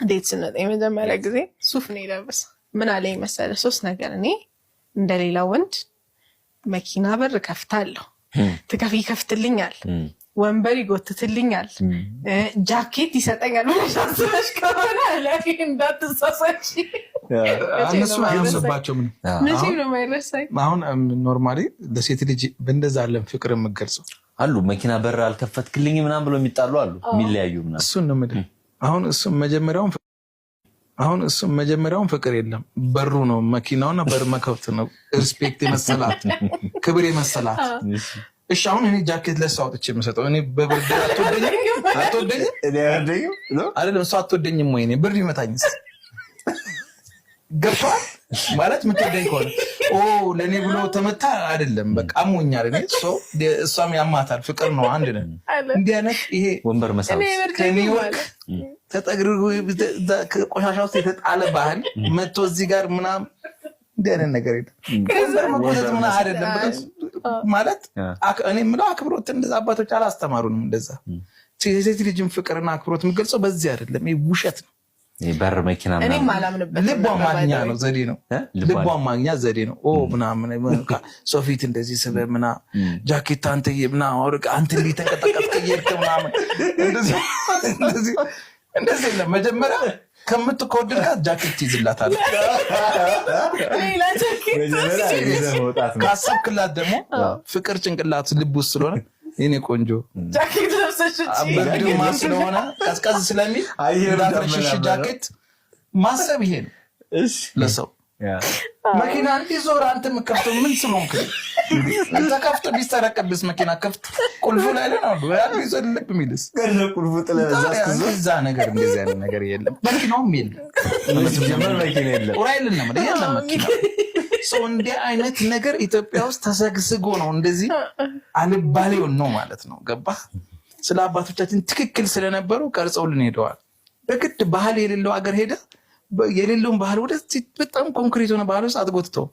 ዴት ስንወጣ የመጀመሪያ ጊዜ ሱፍ ነው የለበሰ። ምን አለኝ መሰለህ? 3 ነገር እኔ እንደሌላ ወንድ መኪና በር ከፍታለሁ፣ ይከፍትልኛል፣ ወንበር ይጎትትልኛል፣ ጃኬት ይሰጠኛል። አስበሽ ከሆነ ላይ እንዳትሳሳች እነሱ አይረሳባቸው። መቼ ነው የማይረሳኝ? አሁን ኖርማሊ ለሴት ልጅ በእንደዛ አለም ፍቅር የምገልጸው አሉ። መኪና በር አልከፈትክልኝ ምናምን ብሎ የሚጣሉ አሉ፣ የሚለያዩ ምናምን። እሱን ነው የምልህ። አሁን እሱም መጀመሪያውን ፍቅር የለም፣ በሩ ነው መኪናውና በር መከፍት ነው። ሪስፔክት የመሰላት ክብር የመሰላት። እሺ አሁን እኔ ጃኬት ለእሷ አውጥቼ የምሰጠው እኔ በብርድ አይደለም፣ እሷ አትወደኝም ወይ? እኔ ብርድ ይመታኝስ? ገብቷል ማለት የምትወደኝ ከሆነ ለእኔ ብሎ ተመታ አይደለም፣ በቃ አሞኛል። እኔ እሷም ያማታል። ፍቅር ነው፣ አንድ ነን። እንዲህ አይነት ይሄ ወንበር መሳብ ከኒውዮርክ ተጠግርጎ ቆሻሻ ውስጥ የተጣለ ባህል መጥቶ እዚህ ጋር ምናምን እንዲህ አይነት ነገር የለም። መቆለት ምና አይደለም ማለት እኔ የምለው አክብሮት እንደዛ አባቶች አላስተማሩንም። እንደዛ ሴት ልጅን ፍቅርና አክብሮት የምገልጸው በዚህ አይደለም። ይሄ ውሸት ነው። በር መኪና ልቧ ማግኛ ነው፣ ዘዴ ነው። ልቧ ማግኛ ዘዴ ነው። ምናምን ሶፊት እንደዚህ ስበ ምና ጃኬት አንተዬ ምና አንተ እንዲህ ተንቀጠቀጥክ እየሄድክ ምናምን እንደዚህ የለም። መጀመሪያ ከምትከወድልካት ጃኬት ይዝላታል። ካሰብክላት ደግሞ ፍቅር ጭንቅላት ልብ ውስጥ ስለሆነ የኔ ቆንጆ በቪዲዮ ስለሆነ ቀዝቀዝ ስለሚል እንዳትረሽሽ ጃኬት ማሰብ ይሄ ነው ለሰው። መኪና እንዲዞር አንተ የምከፍተው ምን ስለሆንክ ተከፍቶ ቢሰረቅብስ? መኪና ከፍቶ ቁልፉ ላይ ነው ልብ የሚልስ እዛ ነገር እንደዚህ አይነት ነገር የለም። መኪናውም የለም ቁራይልና የለም መኪና። ሰው እንዲህ አይነት ነገር ኢትዮጵያ ውስጥ ተሰግስጎ ነው እንደዚህ አልባሌውን ነው ማለት ነው። ገባህ? ስለ አባቶቻችን ትክክል ስለነበሩ ቀርጸውልን ሄደዋል። በግድ ባህል የሌለው አገር ሄደ የሌለውን ባህል ወደዚህ በጣም ኮንክሪት ሆነ ባህል ውስጥ አትጎትተው